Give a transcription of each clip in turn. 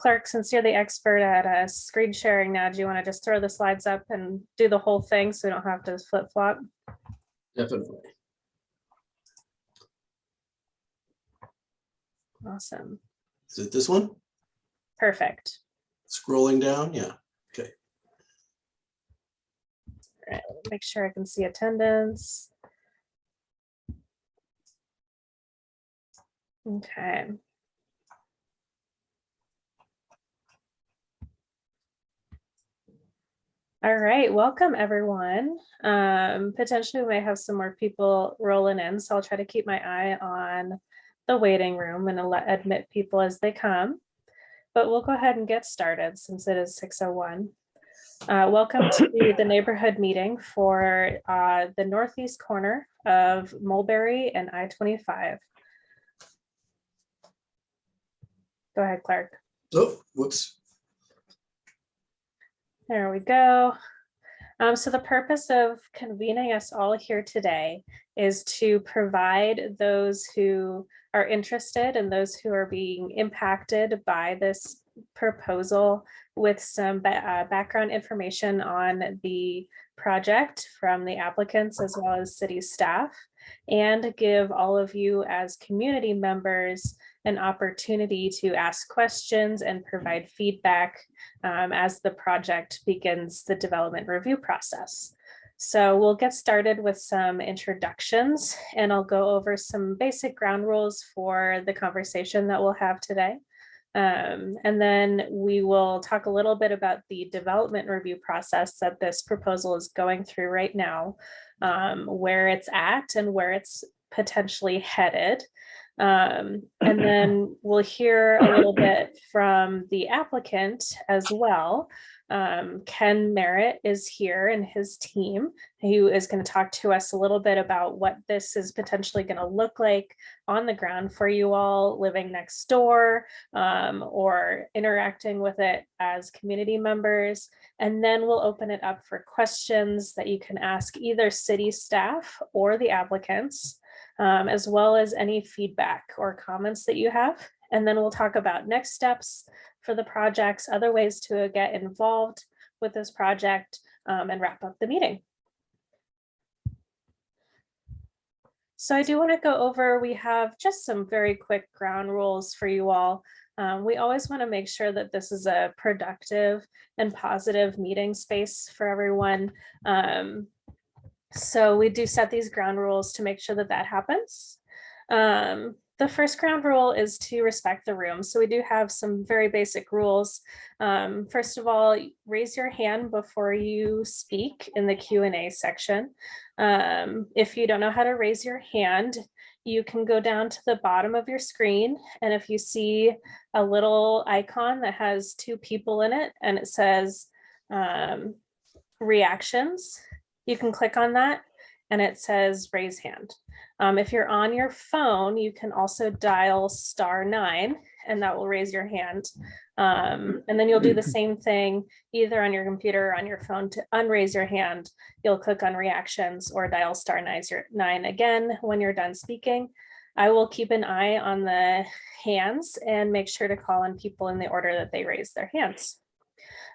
Clark, since you're the expert at screen sharing now, do you want to just throw the slides up and do the whole thing so we don't have to flip flop? Definitely. Awesome. Is it this one? Perfect. Scrolling down, yeah. Okay. All right, make sure I can see attendance. Okay. All right, welcome everyone. Potentially we may have some more people rolling in, so I'll try to keep my eye on the waiting room and admit people as they come. But we'll go ahead and get started since it is 6:01. Welcome to the neighborhood meeting for the northeast corner of Mulberry and I25. Go ahead, Clark. Oh, whoops. There we go. So the purpose of convening us all here today is to provide those who are interested and those who are being impacted by this proposal with some background information on the project from the applicants as well as city staff, and give all of you as community members an opportunity to ask questions and provide feedback as the project begins the development review process. So we'll get started with some introductions, and I'll go over some basic ground rules for the conversation that we'll have today. And then we will talk a little bit about the development review process that this proposal is going through right now, where it's at and where it's potentially headed. And then we'll hear a little bit from the applicant as well. Ken Merritt is here and his team, who is going to talk to us a little bit about what this is potentially going to look like on the ground for you all living next door, or interacting with it as community members. And then we'll open it up for questions that you can ask either city staff or the applicants, as well as any feedback or comments that you have. And then we'll talk about next steps for the projects, other ways to get involved with this project, and wrap up the meeting. So I do want to go over, we have just some very quick ground rules for you all. We always want to make sure that this is a productive and positive meeting space for everyone. So we do set these ground rules to make sure that that happens. The first ground rule is to respect the room. So we do have some very basic rules. First of all, raise your hand before you speak in the Q&A section. If you don't know how to raise your hand, you can go down to the bottom of your screen, and if you see a little icon that has two people in it and it says reactions, you can click on that and it says raise hand. If you're on your phone, you can also dial *9 and that will raise your hand. And then you'll do the same thing either on your computer or on your phone. To unraise your hand, you'll click on reactions or dial *9 again when you're done speaking. I will keep an eye on the hands and make sure to call on people in the order that they raise their hands.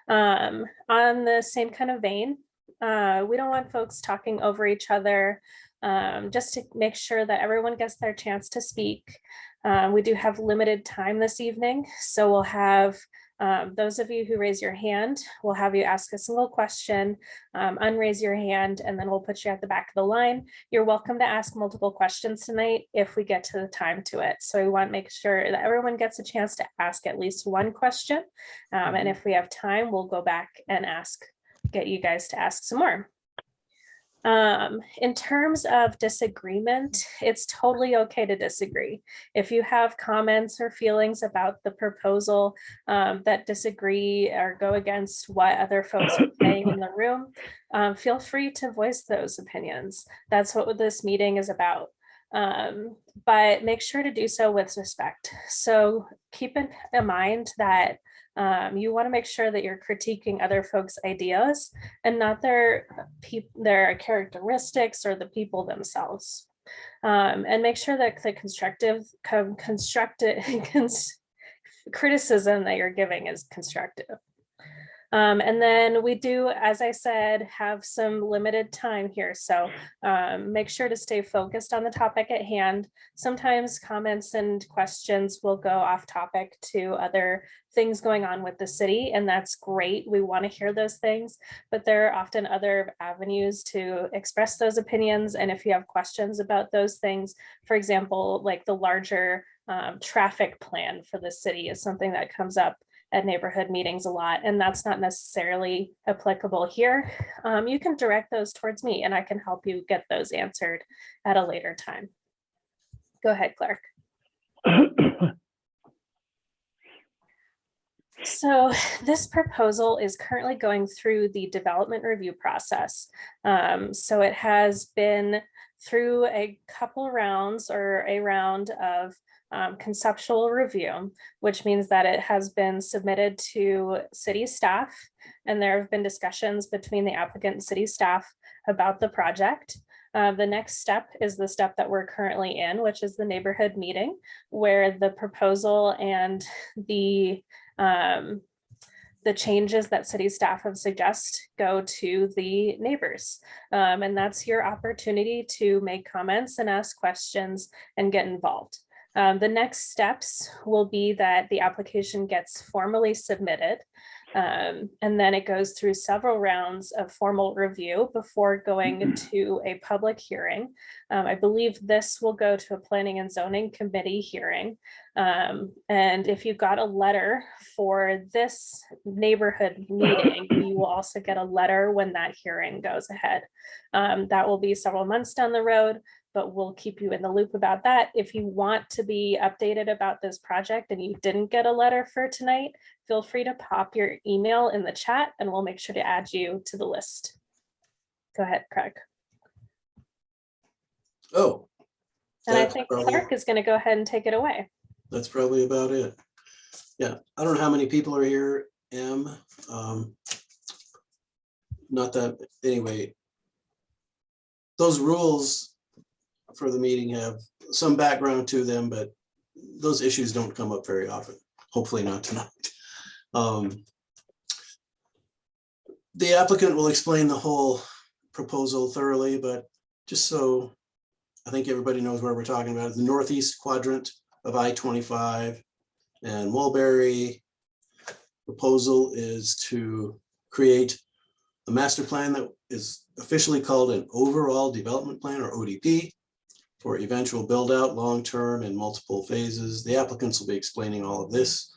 On the same kind of vein, we don't want folks talking over each other, just to make sure that everyone gets their chance to speak. We do have limited time this evening, so we'll have those of you who raise your hand, we'll have you ask a single question, unraise your hand, and then we'll put you at the back of the line. You're welcome to ask multiple questions tonight if we get to the time to it. So we want to make sure that everyone gets a chance to ask at least one question. And if we have time, we'll go back and get you guys to ask some more. In terms of disagreement, it's totally okay to disagree. If you have comments or feelings about the proposal that disagree or go against what other folks are saying in the room, feel free to voice those opinions. That's what this meeting is about. But make sure to do so with respect. So keep in mind that you want to make sure that you're critiquing other folks' ideas and not their characteristics or the people themselves. And make sure that the criticism that you're giving is constructive. And then we do, as I said, have some limited time here. So make sure to stay focused on the topic at hand. Sometimes comments and questions will go off topic to other things going on with the city, and that's great. We want to hear those things, but there are often other avenues to express those opinions. And if you have questions about those things, for example, like the larger traffic plan for the city is something that comes up at neighborhood meetings a lot, and that's not necessarily applicable here. You can direct those towards me and I can help you get those answered at a later time. Go ahead, Clark. So this proposal is currently going through the development review process. So it has been through a couple rounds or a round of conceptual review, which means that it has been submitted to city staff, and there have been discussions between the applicant and city staff about the project. The next step is the step that we're currently in, which is the neighborhood meeting, where the proposal and the changes that city staff have suggested go to the neighbors. And that's your opportunity to make comments and ask questions and get involved. The next steps will be that the application gets formally submitted, and then it goes through several rounds of formal review before going to a public hearing. I believe this will go to a planning and zoning committee hearing. And if you got a letter for this neighborhood meeting, you will also get a letter when that hearing goes ahead. That will be several months down the road, but we'll keep you in the loop about that. If you want to be updated about this project and you didn't get a letter for tonight, feel free to pop your email in the chat and we'll make sure to add you to the list. Go ahead, Craig. Oh. And I think Clark is going to go ahead and take it away. That's probably about it. Yeah, I don't know how many people are here, Em. Not that, anyway. Those rules for the meeting have some background to them, but those issues don't come up very often. Hopefully not tonight. The applicant will explain the whole proposal thoroughly, but just so I think everybody knows where we're talking about, the northeast quadrant of I25 and Mulberry. Proposal is to create a master plan that is officially called an overall development plan, or ODP, for eventual build out, long-term and multiple phases. The applicants will be explaining all of this.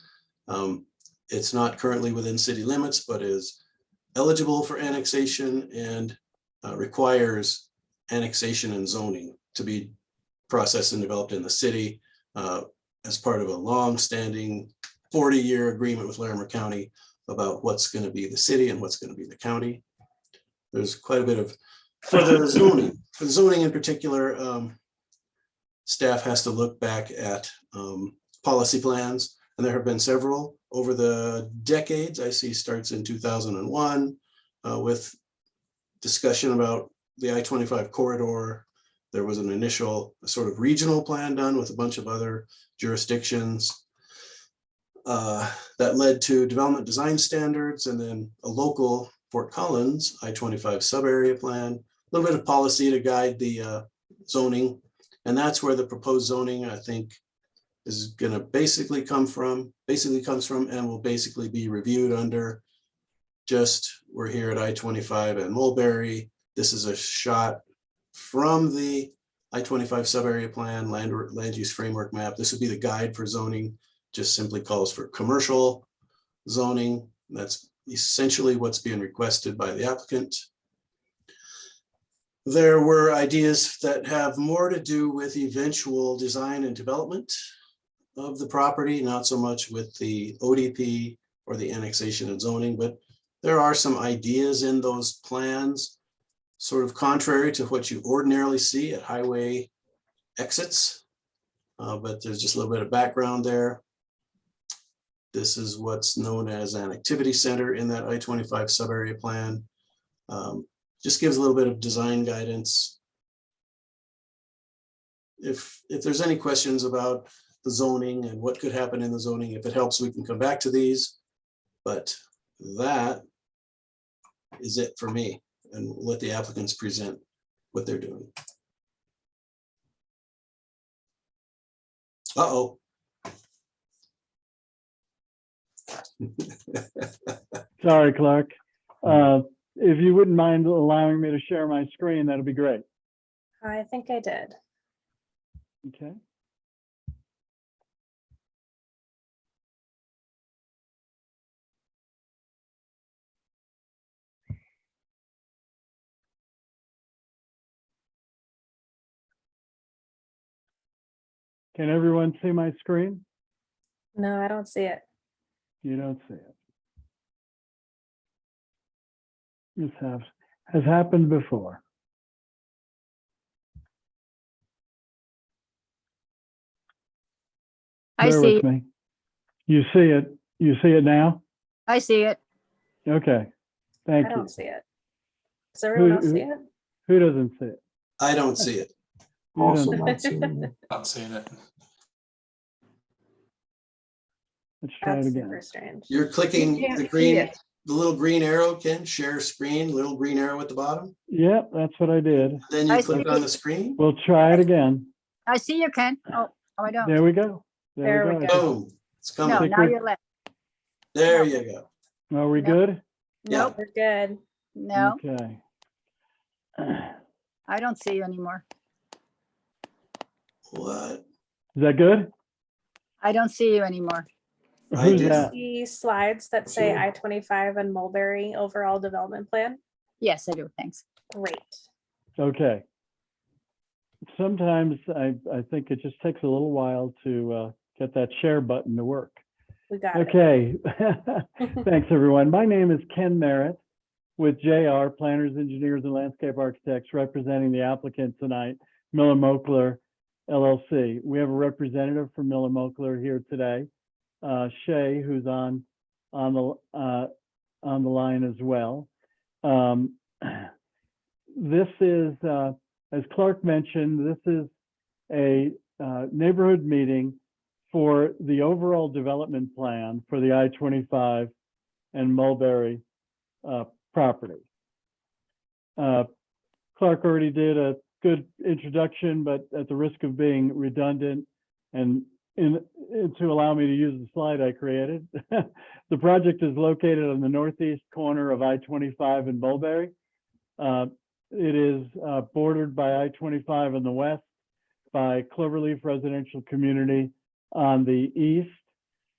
It's not currently within city limits, but is eligible for annexation and requires annexation and zoning to be processed and developed in the city as part of a long-standing 40-year agreement with Larimer County about what's going to be the city and what's going to be the county. There's quite a bit of, for the zoning in particular, staff has to look back at policy plans, and there have been several over the decades. I see starts in 2001 with discussion about the I-25 corridor. There was an initial sort of regional plan done with a bunch of other jurisdictions that led to development design standards, and then a local Fort Collins I-25 sub-area plan, a little bit of policy to guide the zoning. And that's where the proposed zoning, I think, is going to basically comes from, and will basically be reviewed under. Just, we're here at I-25 and Mulberry. This is a shot from the I-25 sub-area plan, land use framework map. This would be the guide for zoning, just simply calls for commercial zoning. That's essentially what's being requested by the applicant. There were ideas that have more to do with eventual design and development of the property, not so much with the ODP or the annexation and zoning, but there are some ideas in those plans, sort of contrary to what you ordinarily see at highway exits, but there's just a little bit of background there. This is what's known as an activity center in that I-25 sub-area plan. Just gives a little bit of design guidance. If there's any questions about the zoning and what could happen in the zoning. If it helps, we can come back to these. But that is it for me, and we'll let the applicants present what they're doing. Uh-oh. Sorry, Clark. If you wouldn't mind allowing me to share my screen, that'd be great. I think I did. Okay. Can everyone see my screen? No, I don't see it. You don't see it. This has happened before. I Bear see, with me. You see it. You see it now? I see it. Okay. Thank I you. don't see it. Does everyone else see it? Who doesn't see it? I don't see it. You Also don't- not seeing it. Not seeing it. Let's try That's it again. super strange. You're clicking can't the see green, it. the little green arrow, Ken, share screen, little green arrow at the bottom. Yep, that's what I did. Then you I click see. on the screen. We'll try it again. I see you, Ken. Oh, I don't. There we go. There we I go. think- Boom, it's No, coming. now we're- you're left. There no. you go. Are we No. good? Yeah. Nope, We're good. no, Okay. I don't see you anymore. What? Is that good? I don't see you anymore. I Who's do. that? See slides that say Sure. I-25 and Mulberry overall development plan. Yes, I do. Thanks. Great. Okay. Sometimes I think it just takes a little while to get that share button to work. We got it. Okay. Thanks, everyone. My name is Ken Merritt with JR, Planners, Engineers, and Landscape Architects, representing the applicant tonight, Miller Moakler LLC. We have a representative from Miller Moakler here today, Shay, who's on the line as well. This is, as Clark mentioned, this is a neighborhood meeting for the overall development plan for the I-25 and Mulberry property. Clark already did a good introduction, but at the risk of being redundant and to allow me to use the slide I created, the project is located on the northeast corner of I-25 and Mulberry. It is bordered by I-25 on the west, by Cloverleaf Residential Community on the east,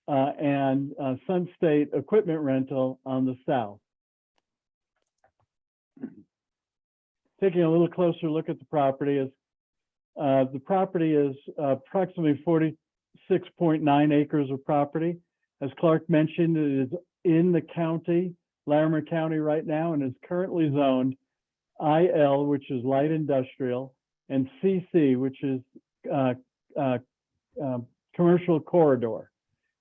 and Sun State Equipment Rental on the south. Taking a little closer look at the property is approximately 46.9 acres of property. As Clark mentioned, it is in the county, Larimer County right now, and is currently zoned IL, which is light industrial, and CC, which is commercial corridor.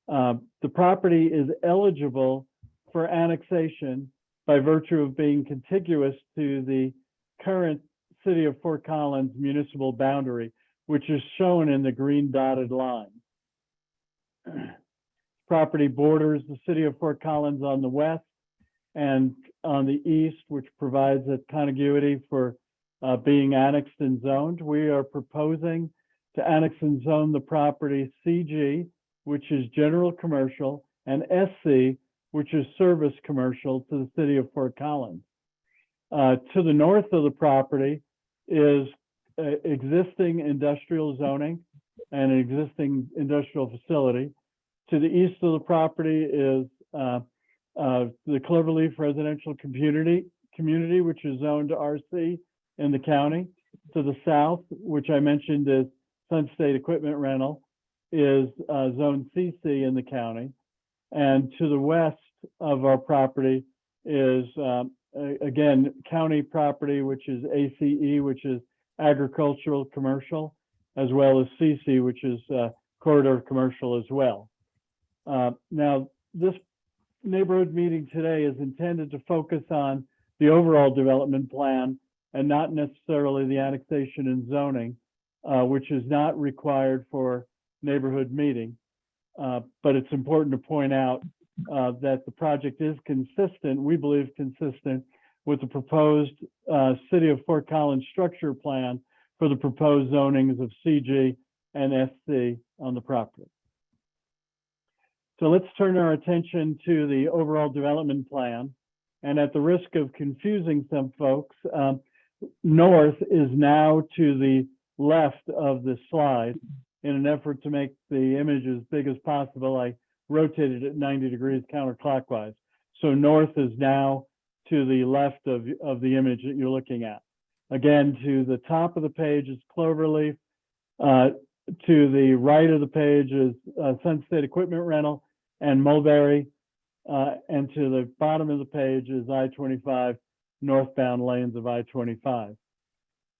The property is eligible for annexation by virtue of being contiguous to the current city of Fort Collins municipal boundary, which is shown in the green dotted line. Property borders the city of Fort Collins on the west and on the east, which provides a contiguity for being annexed and zoned. We are proposing to annex and zone the property CG, which is general commercial, and SC, which is service commercial, to the city of Fort Collins. To the north of the property is existing industrial zoning and an existing industrial facility. To the east of the property is the Cloverleaf Residential Community, which is zoned RC in the county. To the south, which I mentioned is Sun State Equipment Rental, is zone CC in the county. And to the west of our property is, again, county property, which is ACE, which is agricultural commercial, as well as CC, which is corridor commercial as well. Now, this neighborhood meeting today is intended to focus on the overall development plan and not necessarily the annexation and zoning, which is not required for neighborhood meeting. But it's important to point out that the project is consistent, we believe consistent with the proposed City of Fort Collins structure plan for the proposed zonings of CG and SC on the property. So let's turn our attention to the overall development plan. And at the risk of confusing some folks, north is now to the left of the slide. In an effort to make the image as big as possible, I rotated it 90 degrees counterclockwise. So north is now to the left of the image that you're looking at. Again, to the top of the page is Cloverleaf. To the right of the page is Sun State Equipment Rental and Mulberry. And to the bottom of the page is I-25, northbound lanes of I-25.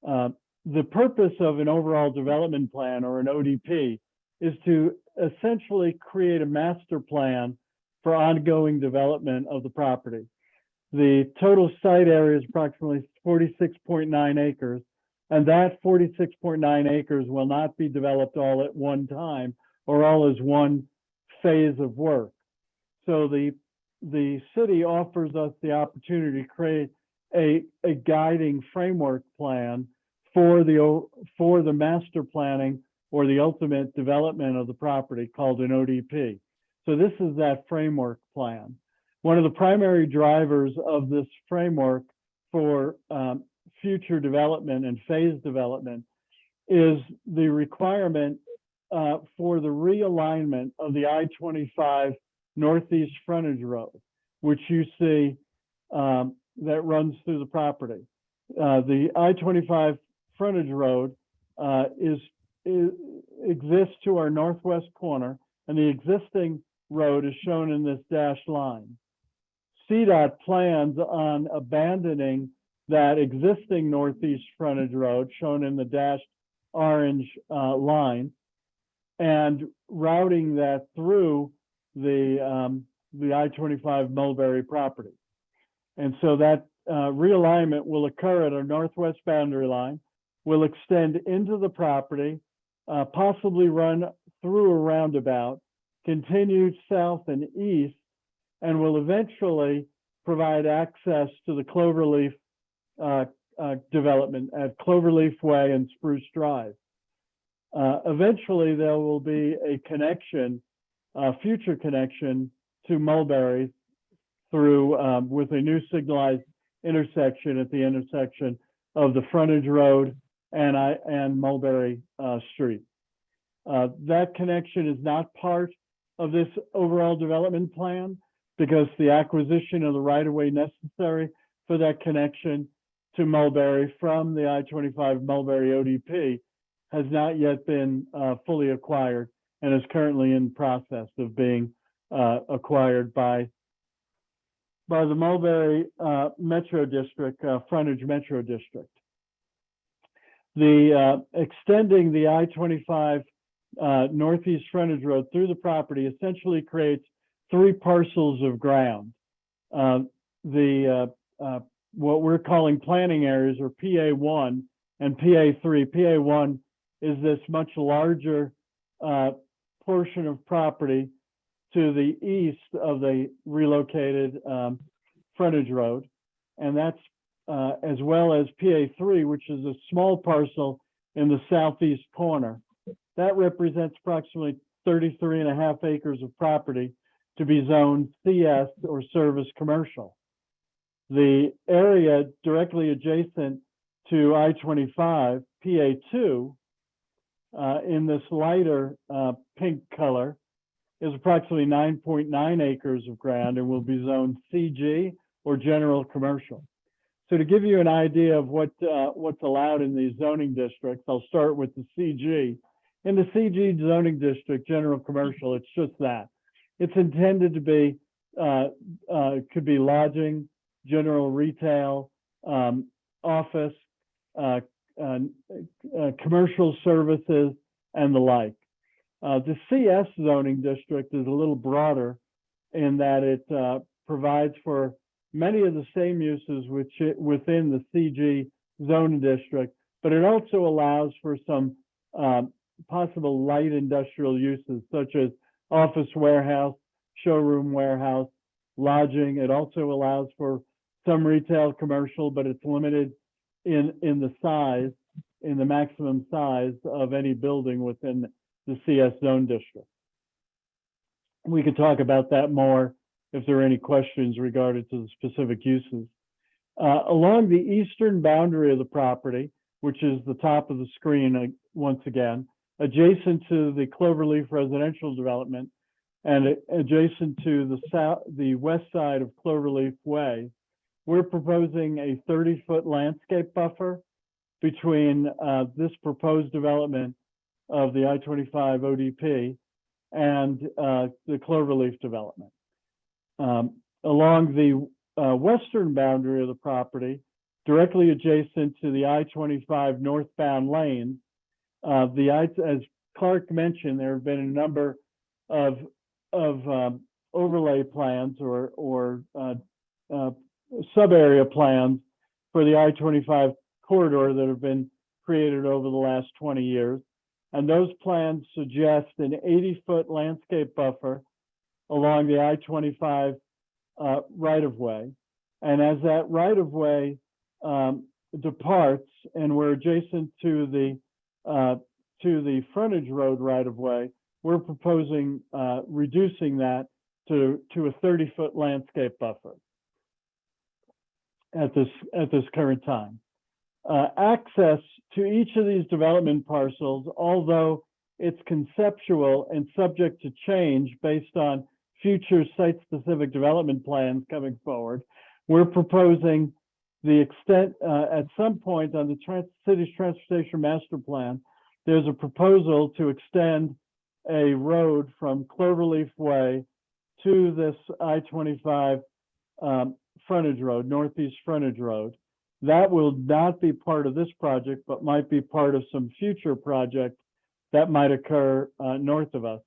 The purpose of an overall development plan, or an ODP, is to essentially create a master plan for ongoing development of the property. The total site area is approximately 46.9 acres, and that 46.9 acres will not be developed all at one time or all as one phase of work. So the city offers us the opportunity to create a guiding framework plan for the master planning or the ultimate development of the property, called an ODP. So this is that framework plan. One of the primary drivers of this framework for future development and phase development is the requirement for the realignment of the I-25 Northeast frontage road, which you see that runs through the property. The I-25 frontage road exists to our northwest corner, and the existing road is shown in this dashed line. CDOT plans on abandoning that existing northeast frontage road, shown in the dashed orange line, and routing that through the I-25 Mulberry property. And so that realignment will occur at our northwest boundary line, will extend into the property, possibly run through a roundabout, continue south and east, and will eventually provide access to the Cloverleaf development at Cloverleaf Way and Spruce Drive. Eventually, there will be a connection, future connection to Mulberry through with a new signalized intersection at the intersection of the frontage road and Mulberry Street. That connection is not part of this overall development plan because the acquisition of the right-of-way necessary for that connection to Mulberry from the I-25 Mulberry ODP has not yet been fully acquired and is currently in process of being acquired by the Mulberry Metro District, frontage Metro District. The extending the I-25 Northeast frontage road through the property essentially creates 3 parcels of ground. What we're calling planning areas are PA1 and PA3. PA1 is this much larger portion of property to the east of the relocated frontage road. And that's as well as PA3, which is a small parcel in the southeast corner. That represents approximately 33.5 acres of property to be zoned CS or service commercial. The area directly adjacent to I-25, PA2, in this lighter pink color, is approximately 9.9 acres of ground and will be zoned CG or general commercial. So to give you an idea of what's allowed in these zoning districts, I'll start with the CG. In the CG zoning district, general commercial, it's just that. It's intended to be, could be lodging, general retail, office, commercial services, and the like. The CS zoning district is a little broader in that it provides for many of the same uses within the CG zoning district, but it also allows for some possible light industrial uses such as office warehouse, showroom warehouse, lodging. It also allows for some retail commercial, but it's limited in the size, in the maximum size of any building within the CS zone district. We could talk about that more if there are any questions regarding to the specific uses. Along the eastern boundary of the property, which is the top of the screen once again, adjacent to the Cloverleaf residential development and adjacent to the west side of Cloverleaf Way, we're proposing a 30-foot landscape buffer between this proposed development of the I-25 ODP and the Cloverleaf development. Along the western boundary of the property, directly adjacent to the I-25 northbound lane, as Clark mentioned, there have been a number of overlay plans or sub-area plans for the I-25 corridor that have been created over the last 20 years. And those plans suggest an 80-foot landscape buffer along the I-25 right-of-way. And as that right-of-way departs, and we're adjacent to the frontage road right-of-way, we're proposing reducing that to a 30-foot landscape buffer at this current time. Access to each of these development parcels, although it's conceptual and subject to change based on future site-specific development plans coming forward, we're proposing the extent, at some point on the city's transportation master plan, there's a proposal to extend a road from Cloverleaf Way to this I-25 frontage road, northeast frontage road. That will not be part of this project, but might be part of some future project that might occur north of us.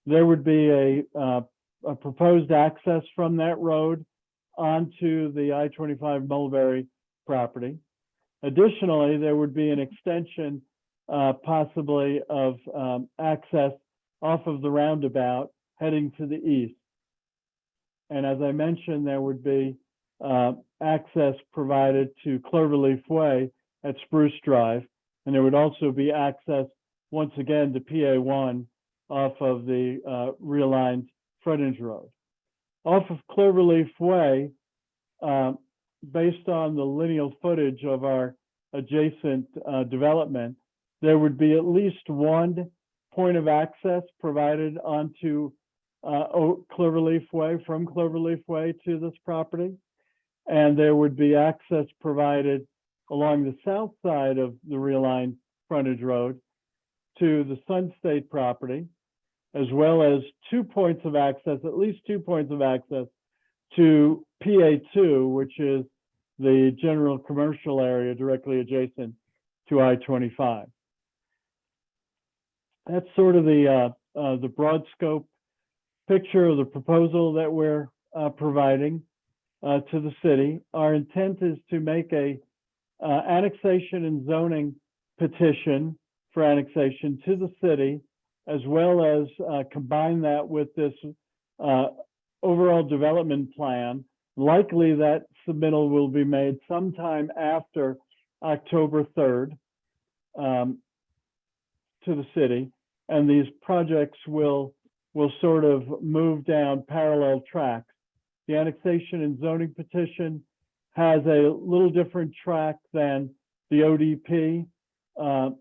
There would be a proposed access from that road onto the I-25 Mulberry property. Additionally, there would be an extension possibly of access off of the roundabout heading to the east. And as I mentioned, there would be access provided to Cloverleaf Way at Spruce Drive. And there would also be access once again to PA1 off of the realigned frontage road. Off of Cloverleaf Way, based on the lineal footage of our adjacent development, there would be at least one point of access provided onto Cloverleaf Way, from Cloverleaf Way to this property. And there would be access provided along the south side of the realigned frontage road to the Sun State property, as well as 2 points of access, at least 2 points of access to PA2, which is the general commercial area directly adjacent to I-25. That's sort of the broad scope picture of the proposal that we're providing to the city. Our intent is to make a annexation and zoning petition for annexation to the city, as well as combine that with this overall development plan. Likely that submittal will be made sometime after October 3rd to the city. And these projects will sort of move down parallel tracks. The annexation and zoning petition has a little different track than the ODP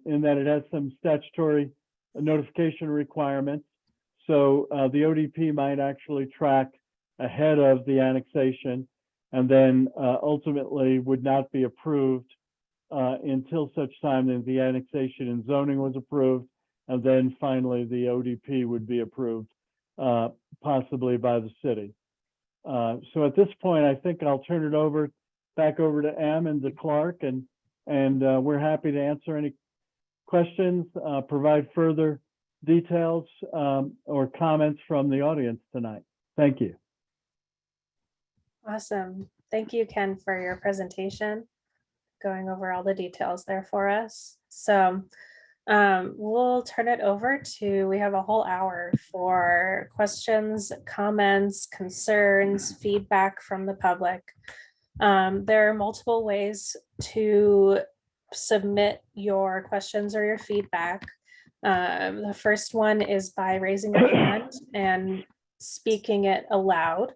in that it has some statutory notification requirements. So the ODP might actually track ahead of the annexation, and then ultimately would not be approved until such time that the annexation and zoning was approved, and then finally the ODP would be approved, possibly by the city. So at this point, I think I'll turn it back over to Em and to Clark, and we're happy to answer any questions, provide further details or comments from the audience tonight. Thank you. Awesome. Thank you, Ken, for your presentation, going over all the details there for us. So We'll turn it over to, we have a whole hour for questions, comments, concerns, feedback from the public. There are multiple ways to submit your questions or your feedback. The first one is by raising your hand and speaking it aloud.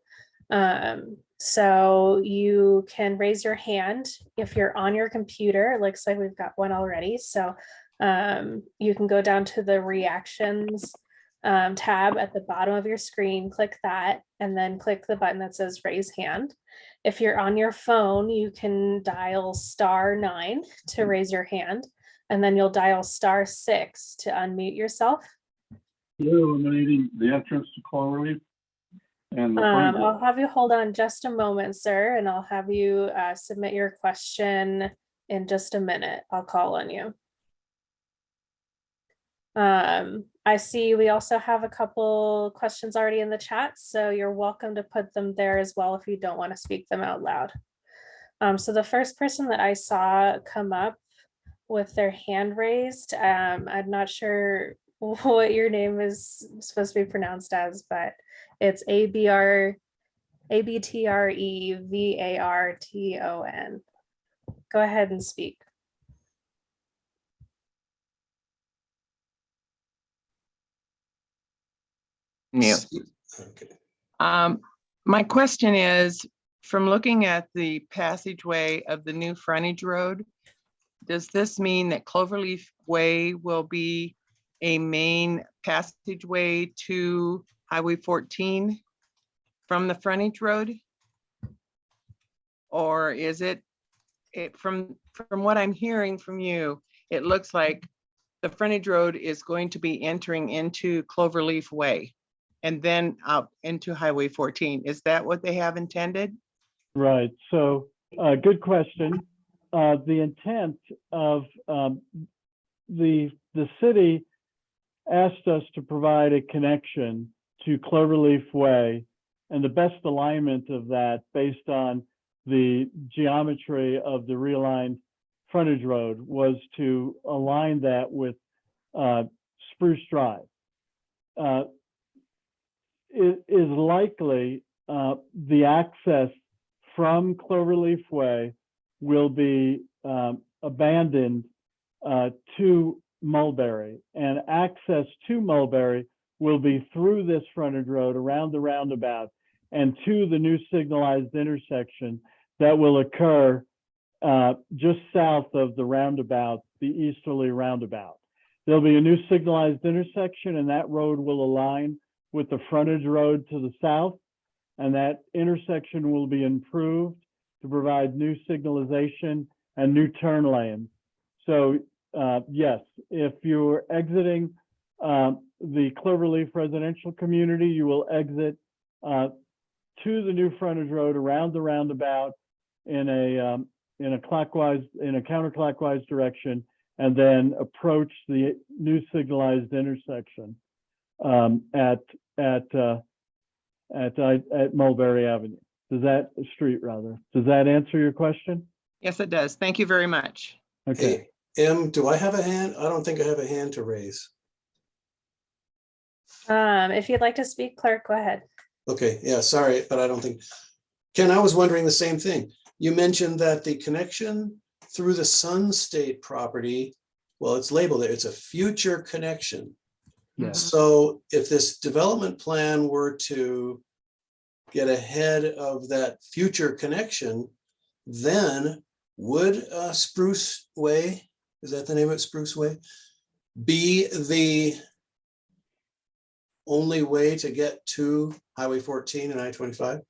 So you can raise your hand if you're on your computer. It looks like we've got one already. So you can go down to the reactions tab at the bottom of your screen, click that, and then click the button that says raise hand. If you're on your phone, you can dial *9 to raise your hand, and then you'll dial *6 to unmute yourself. Eliminating the entrance to Cloverleaf and the front door. I'll have you hold on just a moment, sir, and I'll have you submit your question in just a minute. I'll call on you. I see we also have a couple questions already in the chat, so you're welcome to put them there as well if you don't want to speak them out loud. So the first person that I saw come up with their hand raised, I'm not sure what your name is supposed to be pronounced as, but it's ABTREVARTON. Go ahead and speak. Mute. Okay. My question is, from looking at the passageway of the new frontage road, does this mean that Cloverleaf Way will be a main passageway to Highway 14 from the frontage road? Or is it from what I'm hearing from you, it looks like the frontage road is going to be entering into Cloverleaf Way and then out into Highway 14. Is that what they have intended? Right. So, good question. The intent of the city asked us to provide a connection to Cloverleaf Way, and the best alignment of that based on the geometry of the realigned frontage road was to align that with Spruce Drive. It is likely the access from Cloverleaf Way will be abandoned to Mulberry, and access to Mulberry will be through this frontage road around the roundabout and to the new signalized intersection that will occur just south of the roundabout, the easterly roundabout. There'll be a new signalized intersection, and that road will align with the frontage road to the south, and that intersection will be improved to provide new signalization and new turn lanes. So yes, if you're exiting the Cloverleaf residential community, you will exit to the new frontage road around the roundabout in a counterclockwise direction, and then approach the new signalized intersection at Mulberry Avenue. Does that Does that answer your question? Yes, it does. Thank you very much. Okay. Hey, M, do I have a hand? I don't think I have a hand to raise. If you'd like to speak, clerk, go ahead. Okay, yeah, sorry, but I don't think. Ken, I was wondering the same thing. You mentioned that the connection through the Sun State property, well, it's labeled there, it's a future connection. Yeah. So if this development plan were to get ahead of that future connection, then would Spruce Way, is that the name of it, Spruce Way, be the only way to get to Highway 14 and I-25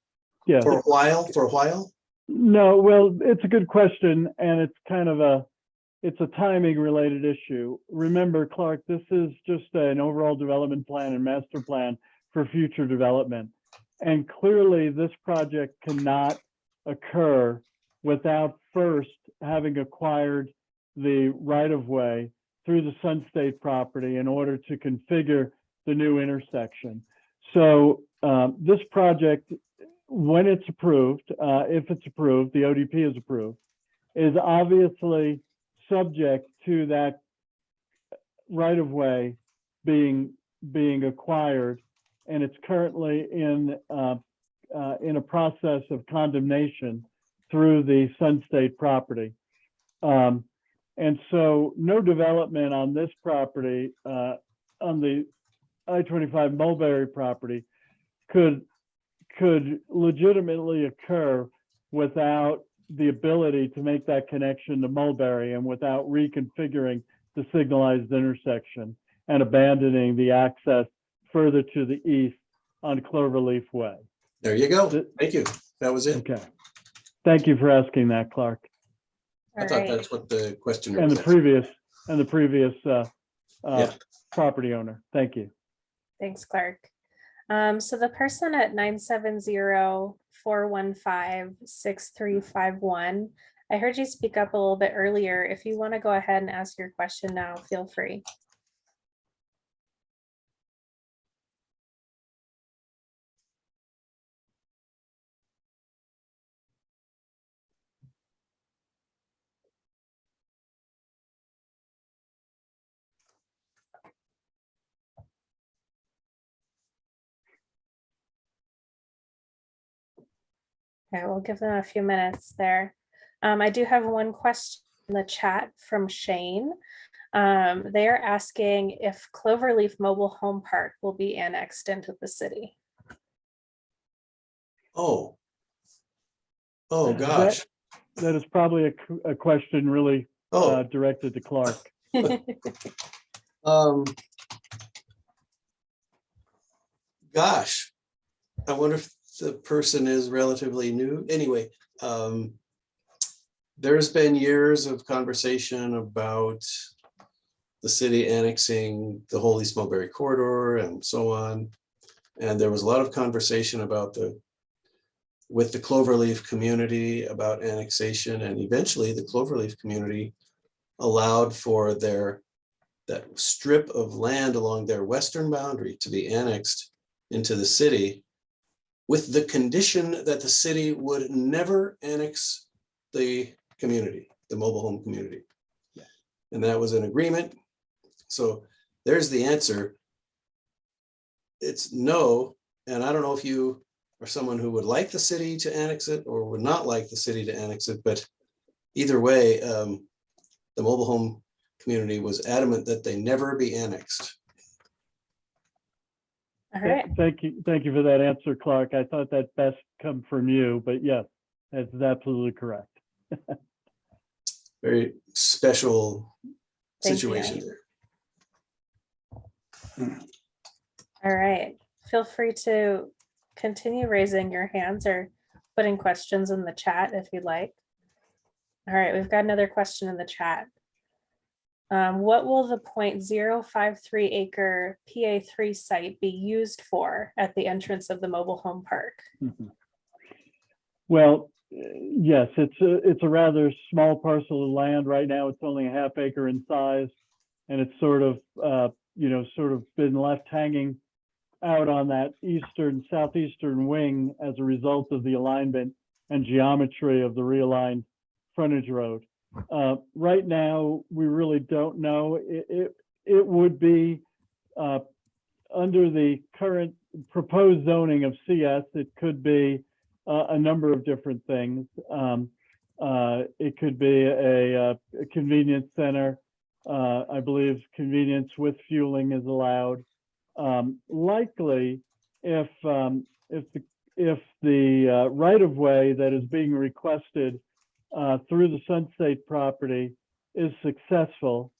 Yeah. for a while? No, well, it's a good question, and it's kind of it's a timing related issue. Remember, Clark, this is just an overall development plan and master plan for future development. And clearly this project cannot occur without first having acquired the right-of-way through the Sun State property in order to configure the new intersection. So this project, when it's approved, if it's approved, the ODP is approved, is obviously subject to that right-of-way being acquired, and it's currently in a process of condemnation through the Sun State property. And so no development on this property, on the I-25 Mulberry property, could legitimately occur without the ability to make that connection to Mulberry and without reconfiguring the signalized intersection and abandoning the access further to the east on Cloverleaf Way. There you go. Thank you. That was it. Okay. Thank you for asking that, Clark. I All thought right. that's what the question And was. the previous Yeah. property owner. Thank you. Thanks, Clark. So the person at 970-415-6351, I heard you speak up a little bit earlier. If you want to go ahead and ask your question now, feel free. Okay, we'll give them a few minutes there. I do have one question in the chat from Shane. They are asking if Cloverleaf Mobile Home Park will be annexed into the city. Oh. Oh, gosh. That is probably a question really Oh, directed to Clark. gosh. I wonder if the person is relatively new. Anyway, there's been years of conversation about the city annexing the whole East Mulberry corridor and so on. And there was a lot of conversation about with the Cloverleaf community about annexation, and eventually the Cloverleaf community allowed for that strip of land along their western boundary to be annexed into the city, with the condition that the city would never annex the community, the mobile home community. And that was an agreement. So there's the answer. It's no. And I don't know if you are someone who would like the city to annex it or would not like the city to annex it, but either way, the mobile home community was adamant that they never be annexed. All right. Thank you for that answer, Clark. I thought that best come from you, but yes, that's absolutely correct. Very special Thank situation you. there. All right. Feel free to continue raising your hands or putting questions in the chat if you'd like. All right, we've got another question in the chat. What will the 0.053 acre PA3 site be used for at the entrance of the mobile home park? Well, yes, it's a rather small parcel of land. Right now, it's only a half acre in size, and it's sort of been left hanging out on that southeastern wing as a result of the alignment and geometry of the realigned frontage road. Right now, we really don't know. It would be under the current proposed zoning of CS. It could be a number of different things. It could be a convenience center. I believe convenience with fueling is allowed. Likely, if the right-of-way that is being requested through the Sun State property is successful,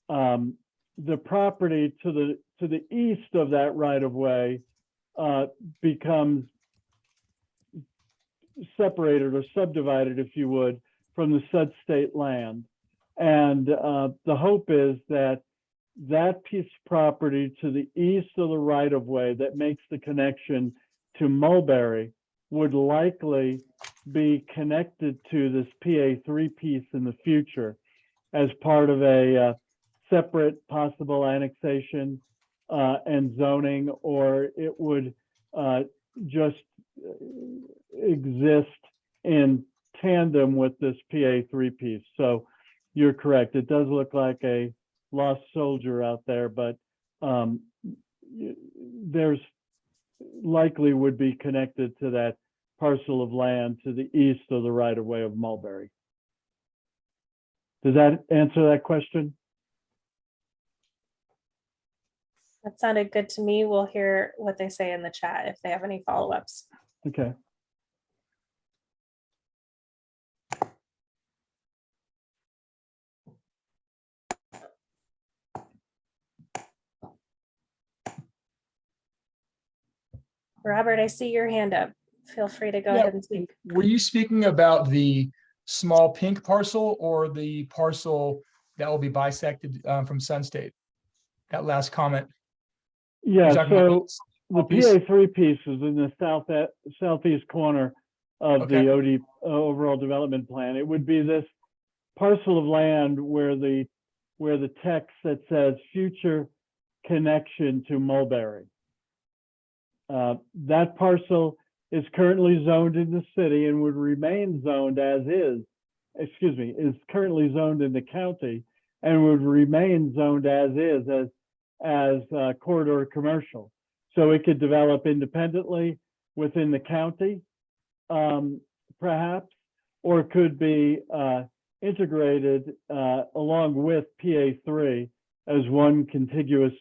the property to the east of that right-of-way becomes separated or subdivided, if you would, from the Sun State land. And the hope is that that piece of property to the east of the right-of-way that makes the connection to Mulberry would likely be connected to this PA3 piece in the future as part of a separate possible annexation and zoning, or it would just exist in tandem with this PA3 piece. So you're correct. It does look like a lost soldier out there, but there's likely would be connected to that parcel of land to the east of the right of way of Mulberry. Does that answer that question? That sounded good to me. We'll hear what they say in the chat if they have any follow-ups. Okay. Robert, I see your hand up. Feel free to go Yeah, ahead and speak. Were you speaking about the small pink parcel or the parcel that will be bisected from Sun State? That last comment. Yeah, talking about so the small piece? PA3 piece is in the southeast corner of Okay. the OD overall development plan. It would be this parcel of land where the text that says future connection to Mulberry. That parcel is currently zoned in the city and would remain zoned as is, is currently zoned in the county and would remain zoned as is, as corridor commercial. So it could develop independently within the county, perhaps, or it could be integrated along with PA3 as one contiguous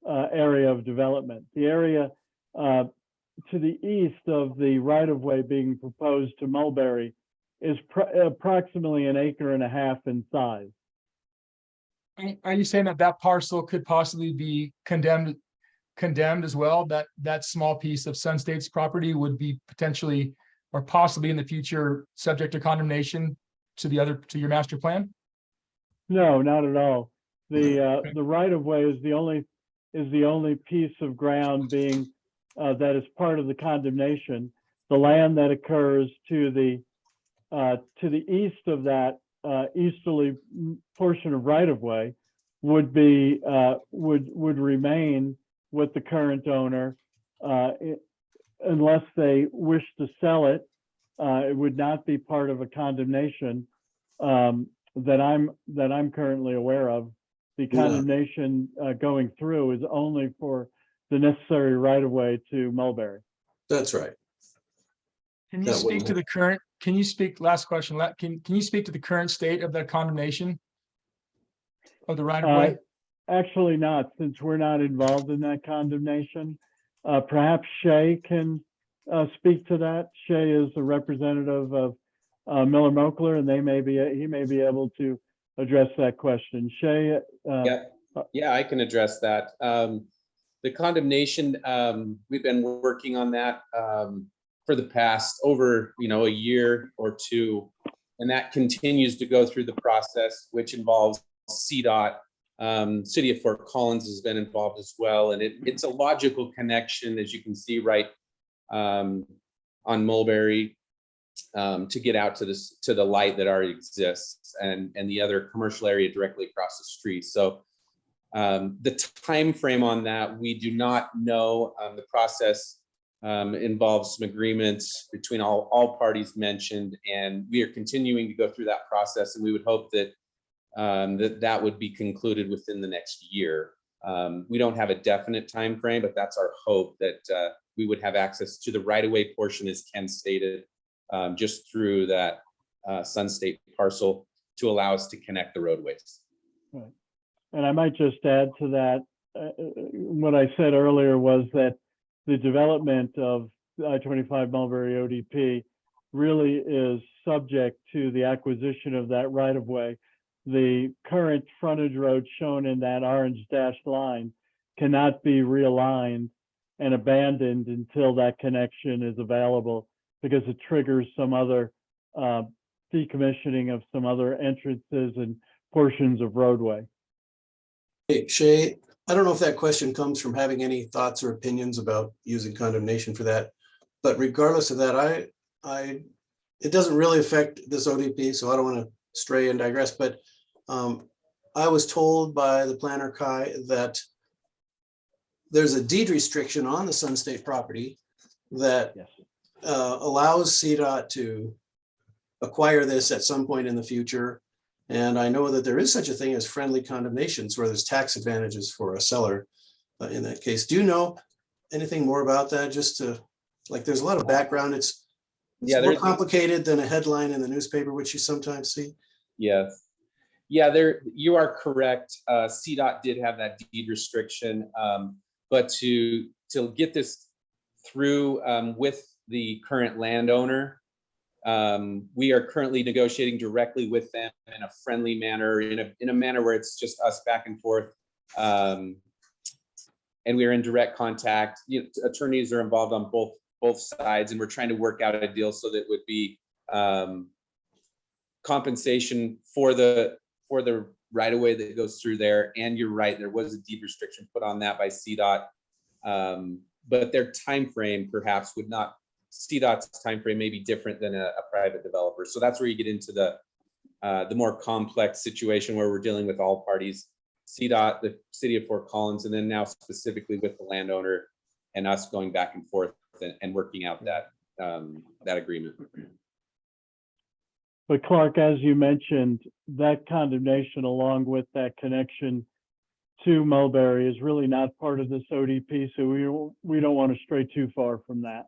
area of development. The area to the east of the right-of-way being proposed to Mulberry is approximately 1.5 acres in size. Are you saying that that parcel could possibly be condemned as well? That small piece of Sun State's property would be potentially or possibly in the future subject to condemnation to your master plan? No, not at all. The right-of-way is the only piece of ground being that is part of the condemnation. The land that occurs to the east of that easterly portion of right-of-way would be would remain with the current owner unless they wish to sell it. It would not be part of a condemnation that I'm currently aware of. The condemnation going through is only for the necessary right-of-way to Mulberry. That's right. Can you That speak wouldn't to the current, last question, can you speak to the current state of the condemnation of the right of way? Actually not, since we're not involved in that condemnation. Perhaps Shay can speak to that. Shay is a representative of Miller Moakler, and he may be able to address that question. Shay? Yeah, I can address that. The condemnation, we've been working on that for the past over a year or two, and that continues to go through the process, which involves CDOT. City of Fort Collins has been involved as well, and it's a logical connection, as you can see right on Mulberry, to get out to the light that already exists and the other commercial area directly across the street. So the time frame on that, we do not know. The process involves some agreements between all parties mentioned, and we are continuing to go through that process, and we would hope that that would be concluded within the next year. We don't have a definite time frame, but that's our hope, that we would have access to the right-of-way portion, as Ken stated, just through that Sun State parcel to allow us to connect the roadways. Right. And I might just add to that, what I said earlier was that the development of I-25 Mulberry ODP really is subject to the acquisition of that right-of-way. The current frontage road shown in that orange dashed line cannot be realigned and abandoned until that connection is available, because it triggers some other decommissioning of some other entrances and portions of roadway. Hey, Shay, I don't know if that question comes from having any thoughts or opinions about using condemnation for that, but regardless of that, it doesn't really affect this ODP, so I don't want to stray and digress, but I was told by the planner Kai that there's a deed restriction on the Sun State property that allows CDOT to acquire this at some point in the future And I know that there is such a thing as friendly condemnations where there's tax advantages for a seller in that case. Do you know anything more about that? Just to, like, there's a lot of background. It's Yeah, more there's, complicated than a headline in the newspaper, which you sometimes see. yes. Yeah, there, you are correct. CDOT did have that deed restriction, but to get this through with the current landowner, we are currently negotiating directly with them in a friendly manner, in a manner where it's just us back and forth. And we are in direct contact. Attorneys are involved on both sides, and we're trying to work out a deal so that it would be compensation for the right of way that goes through there. And you're right, there was a deed restriction put on that by CDOT, but their time frame perhaps would not. CDOT's time frame may be different than a private developer. So that's where you get into the more complex situation where we're dealing with all parties, CDOT, the city of Fort Collins, and then now specifically with the landowner and us going back and forth and working out that agreement. But Clark, as you mentioned, that condemnation along with that connection to Mulberry is really not part of this ODP, so we don't want to stray too far from that.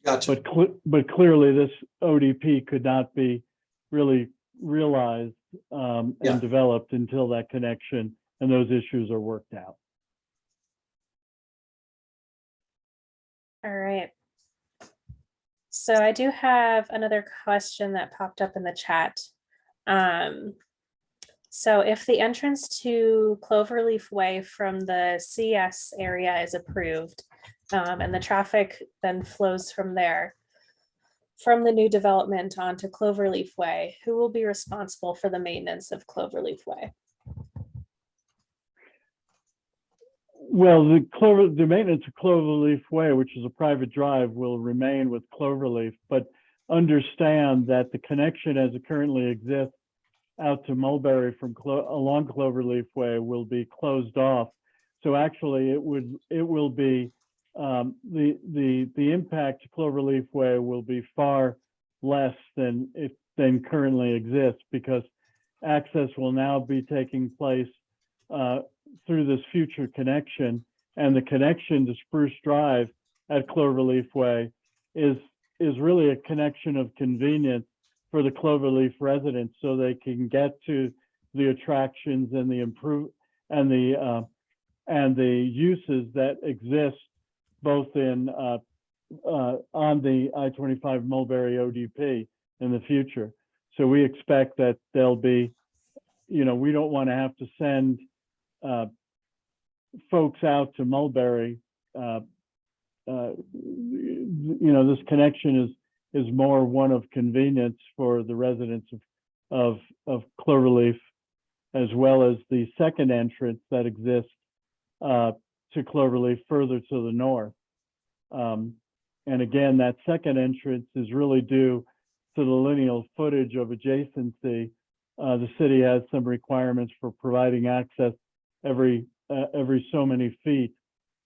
Gotcha. But clearly this ODP could not be really realized and developed until that connection and those issues are worked out. All right. So I do have another question that popped up in the chat. So if the entrance to Cloverleaf Way from the CS area is approved, and the traffic then flows from there, from the new development onto Cloverleaf Way, who will be responsible for the maintenance of Cloverleaf Way? Well, the maintenance of Cloverleaf Way, which is a private drive, will remain with Cloverleaf, but understand that the connection as it currently exists out to Mulberry from along Cloverleaf Way will be closed off. So actually, it will be the impact to Cloverleaf Way will be far less than currently exists, because access will now be taking place through this future connection, and the connection to Spruce Drive at Cloverleaf Way is really a connection of convenience for the Cloverleaf residents, so they can get to the attractions and the uses that exist both in on the I-25 Mulberry ODP in the future. So we expect that there'll be, we don't want to have to send folks out to Mulberry. This connection is more one of convenience for the residents of Cloverleaf, as well as the second entrance that exists to Cloverleaf further to the north. And again, that second entrance is really due to the lineal footage of adjacency. The city has some requirements for providing access every so many feet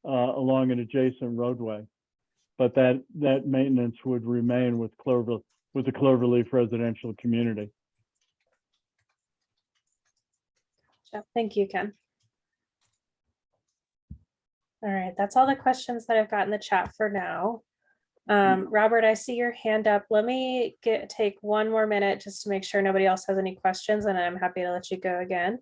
along an adjacent roadway, but that maintenance would remain with the Cloverleaf residential community. Thank you, Ken. All right, that's all the questions that I've got in the chat for now. Robert, I see your hand up. Let me take one more minute just to make sure nobody else has any questions, and I'm happy to let you go again.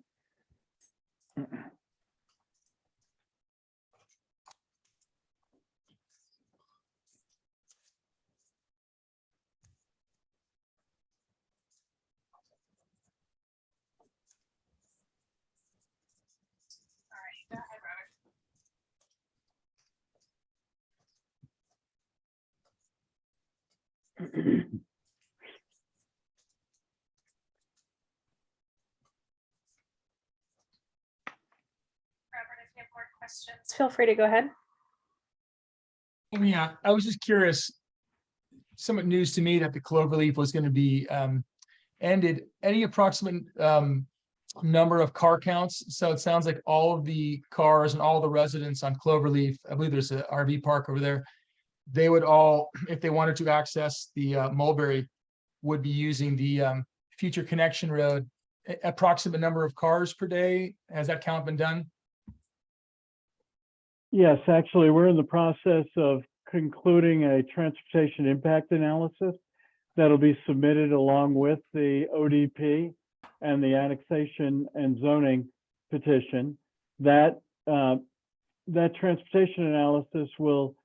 Questions, feel free to go ahead. Oh, yeah, I was just curious, somewhat news to me that the Cloverleaf was going to be ended. Any approximate number of car counts? So it sounds like all of the cars and all the residents on Cloverleaf, I believe there's an RV park over there, they would all, if they wanted to access the Mulberry, would be using the future connection road approximate number of cars per day? Has that count been done? Yes, actually, we're in the process of concluding a transportation impact analysis that'll be submitted along with the ODP and the annexation and zoning petition. That transportation analysis will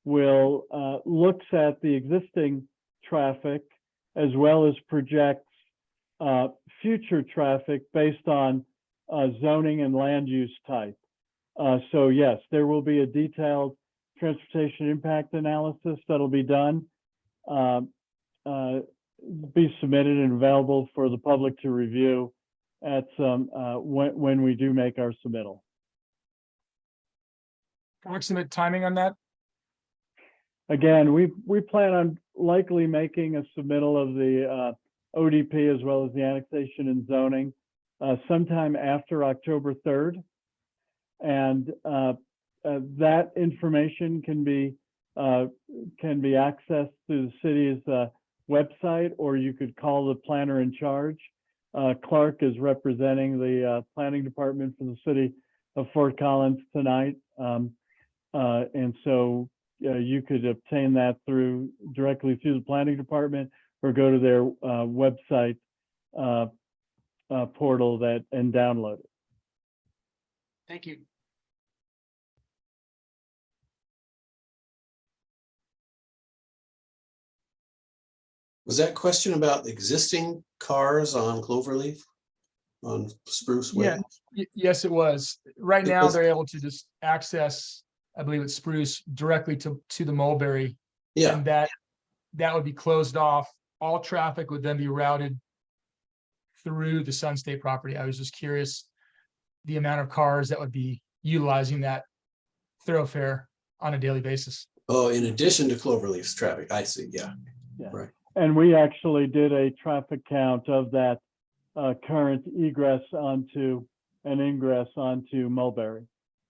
looks at the existing traffic as well as projects future traffic based on zoning and land use type. So yes, there will be a detailed transportation impact analysis that'll be done, be submitted and available for the public to review at some when we do make our submittal. Approximate timing on that? Again, we plan on likely making a submittal of the ODP as well as the annexation and zoning sometime after October 3rd. And that information can be accessed through the city's website, or you could call the planner in charge. Clark is representing the planning department for the city of Fort Collins tonight. And so you could obtain that directly through the planning department, or go to their website portal and download it. Thank you. Was that question about existing cars on Cloverleaf, on Spruce Way? Yeah. Yes, it was. Right now, Because- they're able to just access, I believe it's Spruce, directly to the Mulberry. Yeah, And that would be closed off. All traffic would then be routed through the Sun State property. I was just curious the amount of cars that would be utilizing that thoroughfare on a daily basis. oh, in addition to Cloverleaf's traffic, I see, yeah. Yeah. Right. And we actually did a traffic count of that current egress onto and ingress onto Mulberry.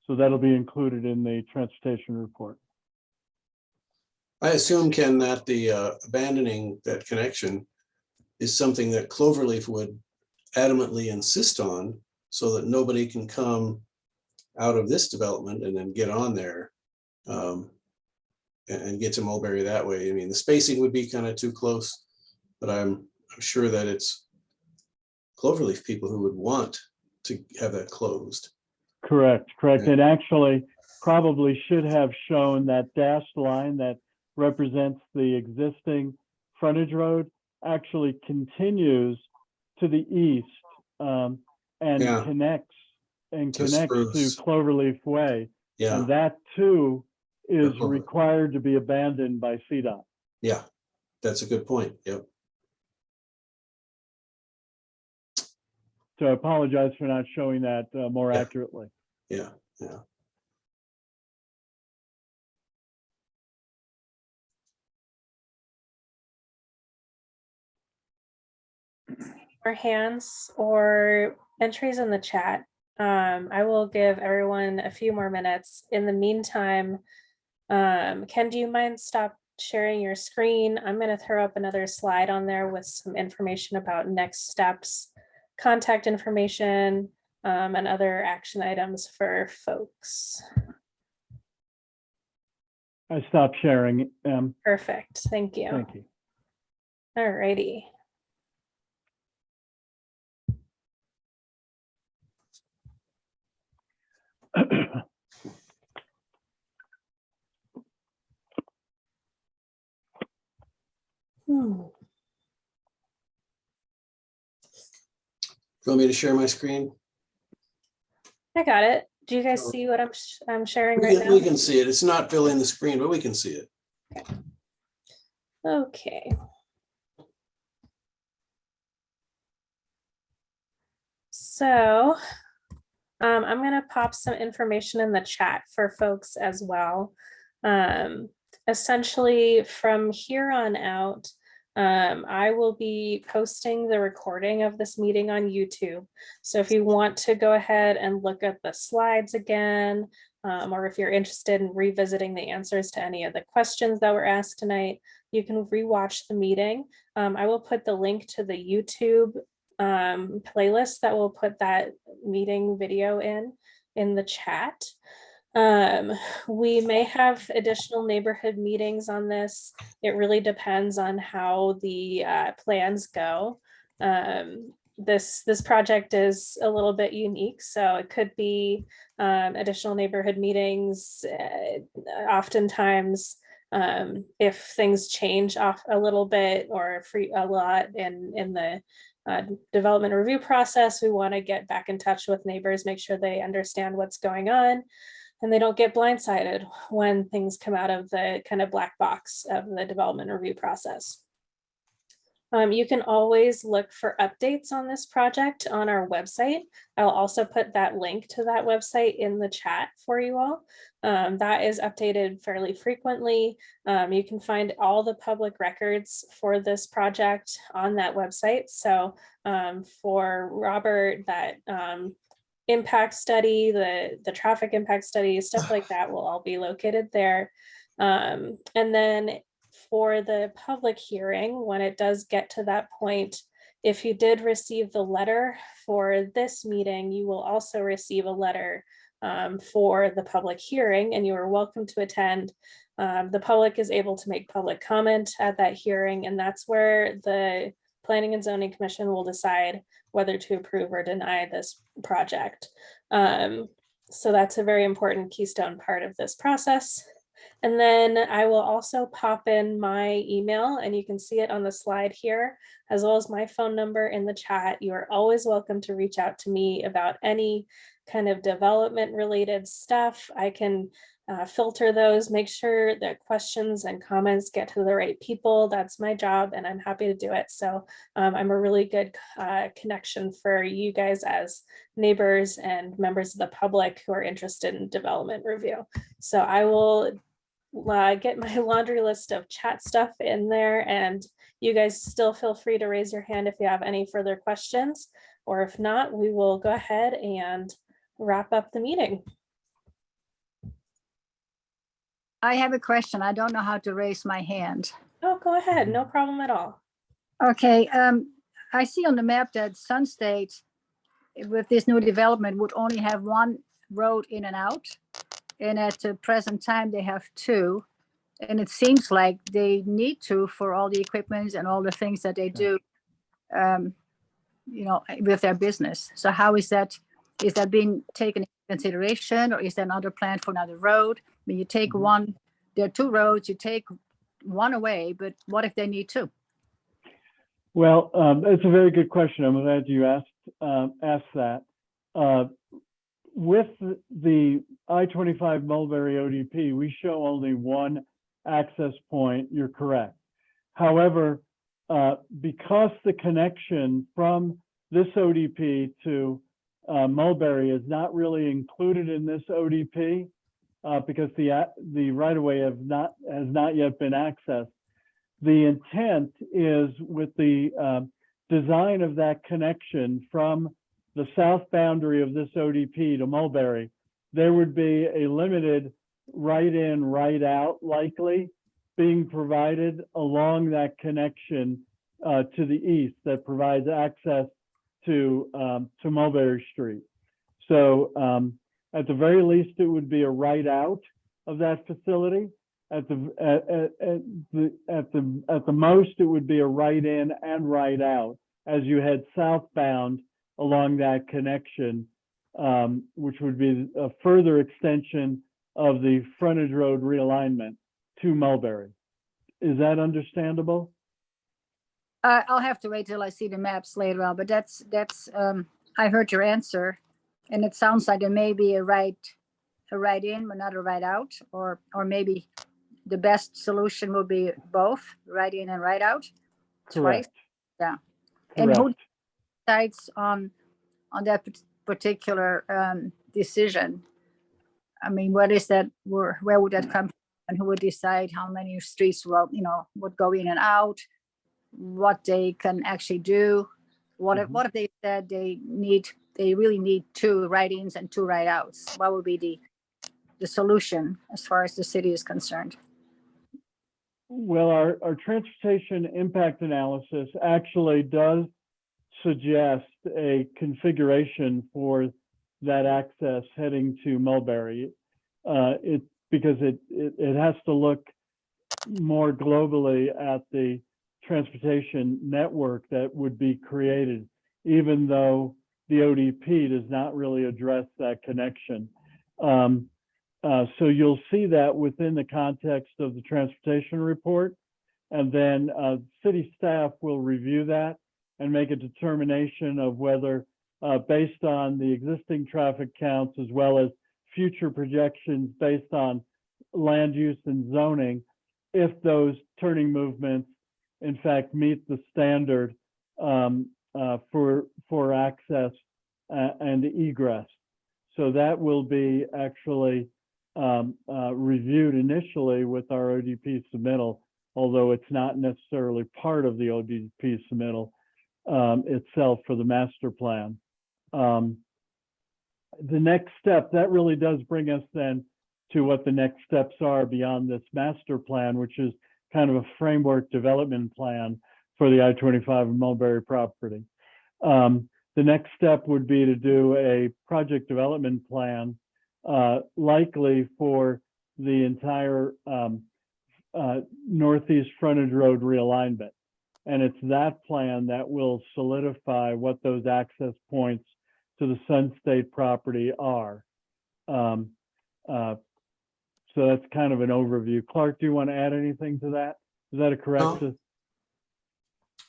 So that'll be included in the transportation report. I assume, Ken, that the abandoning that connection is something that Cloverleaf would adamantly insist on, so that nobody can come out of this development and then get on there and get to Mulberry that way. I mean, the spacing would be kind of too close, but I'm sure that it's Cloverleaf people who would want to have that closed. Correct. Yeah. And actually probably should have shown that dashed line that represents the existing frontage road actually continues to the east and Yeah. connects To to Spruce. Cloverleaf Way. Yeah, And that too is Clover. required to be abandoned by CDOT. yeah, that's a good point. Yep. So I apologize for not showing that more Yeah. accurately. Yeah, yeah. Or hands or entries in the chat. I will give everyone a few more minutes. In the meantime, Ken, do you mind stop sharing your screen? I'm going to throw up another slide on there with some information about next steps, contact information, and other action items for folks. I stopped sharing. Perfect. Thank you. Thank you. All righty. You want me to share my screen? I got it. Do you guys see what I'm sharing We right can, now? we can see it. It's not filling the screen, but we can see it. Okay. So I'm going to pop some information in the chat for folks as well. Essentially, from here on out, I will be posting the recording of this meeting on YouTube. So if you want to go ahead and look at the slides again, or if you're interested in revisiting the answers to any of the questions that were asked tonight, you can rewatch the meeting. I will put the link to the YouTube playlist that will put that meeting video in the chat. We may have additional neighborhood meetings on this. It really depends on how the plans go. This project is a little bit unique, so it could be additional neighborhood meetings. Oftentimes, if things change off a little bit or a lot in the development review process, we want to get back in touch with neighbors, make sure they understand what's going on, and they don't get blindsided when things come out of the kind of black box of the development review process. You can always look for updates on this project on our website. I'll also put that link to that website in the chat for you all. That is updated fairly frequently. You can find all the public records for this project on that website. So for Robert, that impact study, the traffic impact study, stuff like that will all be located there. And then for the public hearing, when it does get to that point, if you did receive the letter for this meeting, you will also receive a letter for the public hearing, and you are welcome to attend. The public is able to make public comment at that hearing, and that's where the Planning and Zoning Commission will decide whether to approve or deny this project. So that's a very important keystone part of this process. And then I will also pop in my email, and you can see it on the slide here, as well as my phone number in the chat. You are always welcome to reach out to me about any kind of development related stuff. I can filter those, make sure that questions and comments get to the right people. That's my job, and I'm happy to do it. So I'm a really good connection for you guys as neighbors and members of the public who are interested in development review. So I will get my laundry list of chat stuff in there, and you guys still feel free to raise your hand if you have any further questions, or if not, we will go ahead and wrap up the meeting. I have a question. I don't know how to raise my hand. Oh, go ahead, no problem at all. Okay, I see on the map that Sunstate with this new development would only have one road in and out. And at the present time, they have two. And it seems like they need to for all the equipment and all the things that they do, you know, with their business. So how is that being taken into consideration, or is there another plan for another road? I mean, you take one, there are two roads, you take one away, but what if they need two? Well, it's a very good question. I'm glad you asked that. With the I25 Mulberry ODP, we show only one access point. You're correct. However, because the connection from this ODP to Mulberry is not really included in this ODP, because the right-of-way has not yet been accessed, the intent is with the design of that connection from the south boundary of this ODP to Mulberry, there would be a limited right in, right out likely being provided along that connection to the east that provides access to Mulberry Street. So at the very least, it would be a right out of that facility. At the most, it would be a right in and right out as you head southbound along that connection, which would be a further extension of the frontage road realignment to Mulberry. Is that understandable? I'll have to wait till I see the maps later on, but that's I heard your answer, and it sounds like there may be a right in, but not a right out, or maybe the best solution would be both right in and right out. Correct. Twice. Yeah. Correct. And who decides on that particular decision? I mean, what is that? Where would that come from? And who would decide how many streets will, would go in and out? What they can actually do? What if they said they really need two right-ins and two right-outs? What would be the solution as far as the city is concerned? Well, our transportation impact analysis actually does suggest a configuration for that access heading to Mulberry. Because it has to look more globally at the transportation network that would be created, even though the ODP does not really address that connection. So you'll see that within the context of the transportation report, and then city staff will review that and make a determination of whether, based on the existing traffic counts as well as future projections based on land use and zoning, if those turning movements in fact meet the standard for access and egress. So that will be actually reviewed initially with our ODP submittal, although it's not necessarily part of the ODP submittal itself for the master plan. The next step, that really does bring us then to what the next steps are beyond this master plan, which is kind of a framework development plan for the I-25 and Mulberry property. The next step would be to do a project development plan, likely for the entire northeast frontage road realignment. And it's that plan that will solidify what those access points to the Sun State property are. So that's kind of an overview. Clark, do you want to add anything to that? Is that a correct?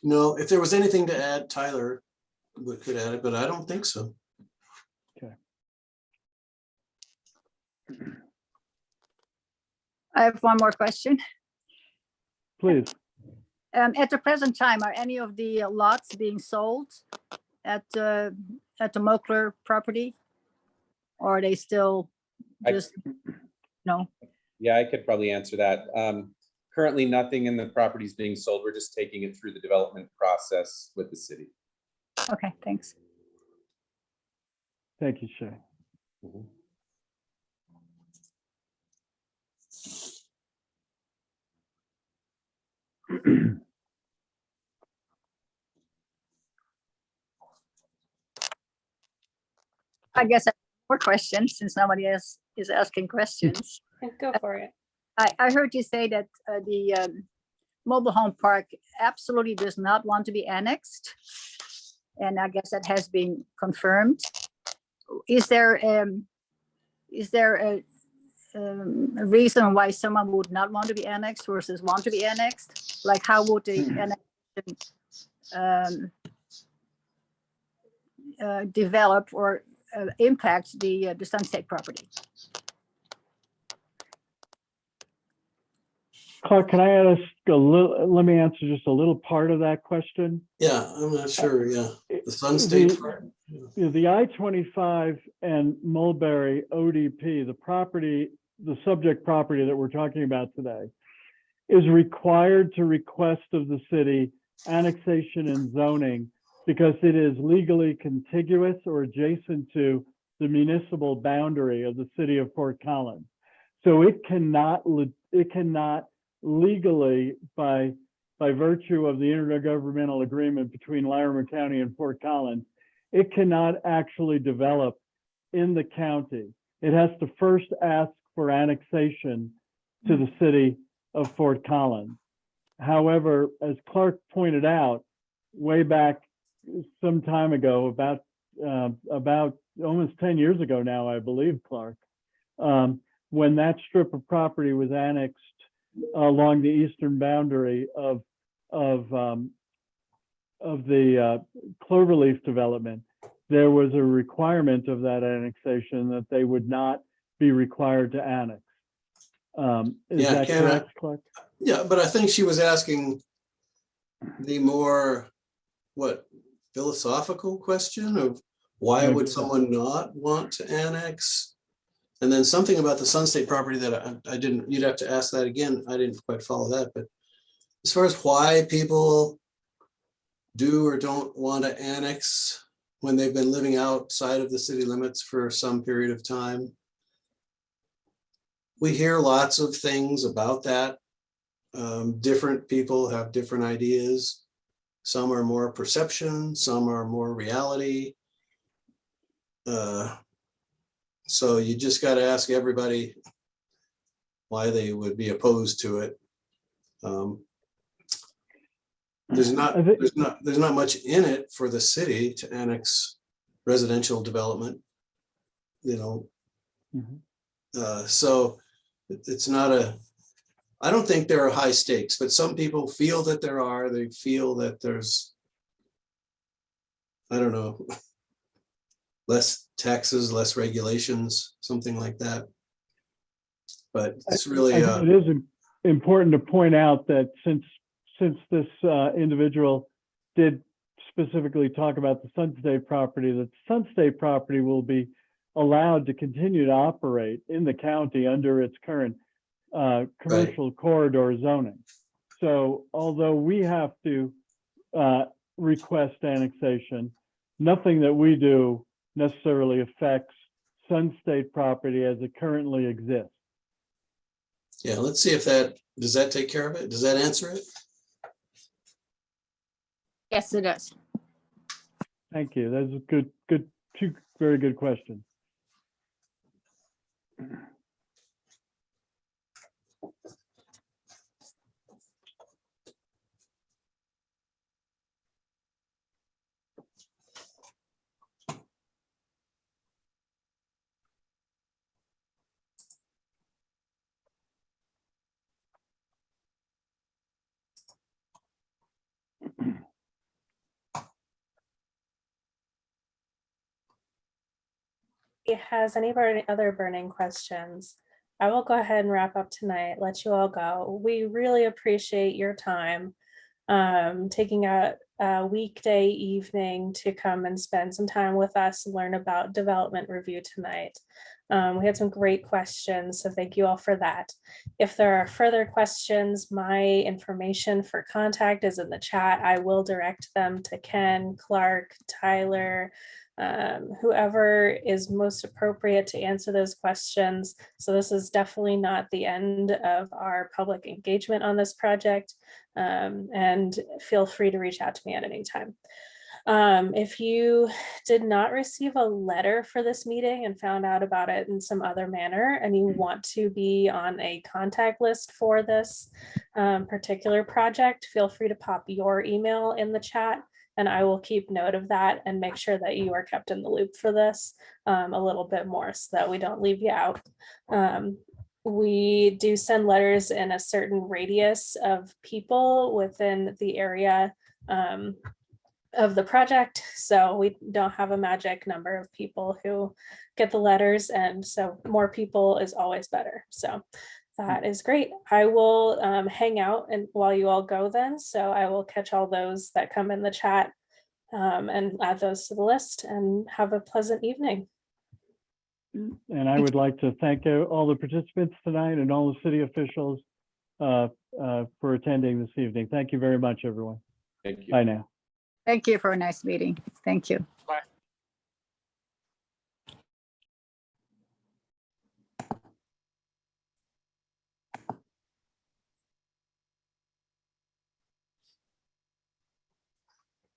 No, if there was anything to add, Tyler could add it, but I don't think so. Okay. I have one more question. Please. At the present time, are any of the lots being sold at the Mulberry property? Or are they still just, no? Yeah, I could probably answer that. Currently, nothing in the property is being sold. We're just taking it through the development process with the city. Okay, thanks. Thank you, Shay. Mhm. I guess I have more questions since nobody else is asking questions. Go for it. I heard you say that the mobile home park absolutely does not want to be annexed. And I guess that has been confirmed. Is there a reason why someone would not want to be annexed versus want to be annexed? Like how would the annexation develop or impact the Sun State property? Clark, can I ask a little, let me answer just a little part of that question. Yeah, I'm not sure. Yeah, the Sun State part. You know, the I-25 and Mulberry ODP, the property, the subject property that we're talking about today, is required to request of the city annexation and zoning because it is legally contiguous or adjacent to the municipal boundary of the city of Fort Collins. So it cannot legally, by virtue of the intergovernmental agreement between Larimer County and Fort Collins, it cannot actually develop in the county. It has to first ask for annexation to the city of Fort Collins. However, as Clark pointed out, way back some time ago, about almost 10 years ago now, I believe, Clark, when that strip of property was annexed along the eastern boundary of the Cloverleaf development, there was a requirement of that annexation that they would not be required to annex. Is that correct, Clark? Yeah, but I think she was asking the more, philosophical question of why would someone not want to annex? And then something about the Sun State property that I didn't, you'd have to ask that again. I didn't quite follow that, but as far as why people do or don't want to annex when they've been living outside of the city limits for some period of time, we hear lots of things about that. Different people have different ideas. Some are more perception, some are more reality. So you just got to ask everybody why they would be opposed to it. There's not much in it for the city to annex residential development, you know. So it's not I don't think there are high stakes, but some people feel that there are. They feel that there's, I don't know, less taxes, less regulations, something like that. But it's really I think it is important to point out that since this individual did specifically talk about the Sun State property, that Sun State property will be allowed to continue to operate in the county under its current commercial corridor zoning. So although we have to request annexation, nothing that we do necessarily affects Sun State property as it currently exists. Yeah, let's see if does that take care of it? Does that answer it? Yes, it does. Thank you. That's a two very good questions. Has anybody other burning questions? I will go ahead and wrap up tonight, let you all go. We really appreciate your time, taking a weekday evening to come and spend some time with us and learn about development review tonight. We had some great questions, so thank you all for that. If there are further questions, my information for contact is in the chat. I will direct them to Ken, Clark, Tyler, whoever is most appropriate to answer those questions. So this is definitely not the end of our public engagement on this project, and feel free to reach out to me at any time. If you did not receive a letter for this meeting and found out about it in some other manner, and you want to be on a contact list for this particular project, feel free to pop your email in the chat, and I will keep note of that and make sure that you are kept in the loop for this a little bit more so that we don't leave you out. We do send letters in a certain radius of people within the area of the project. So we don't have a magic number of people who get the letters, and so more people is always better. So that is great. I will hang out and while you all go then. So I will catch all those that come in the chat and add those to the list, and have a pleasant evening. And I would like to thank all the participants tonight and all the city officials for attending this evening. Thank you very much, everyone. Thank you. Bye now. Thank you for a nice meeting. Thank you.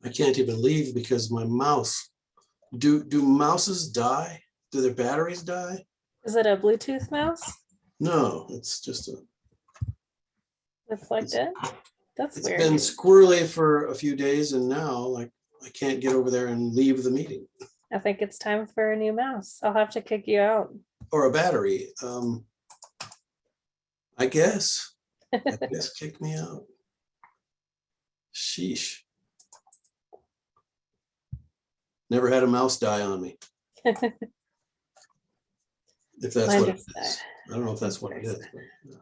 I can't even leave because my mouse. Do mouses die? Do their batteries die? Is it a Bluetooth mouse? No, it's just It's plugged in? That's it's weird. been squirrely for a few days, and now like I can't get over there and leave the meeting. I think it's time for a new mouse. I'll have to kick you out. Or a battery. I guess kick me out. Sheesh. Never had a mouse die on me. If that's Mine what it just is. I don't know if that's what it is. But, yeah.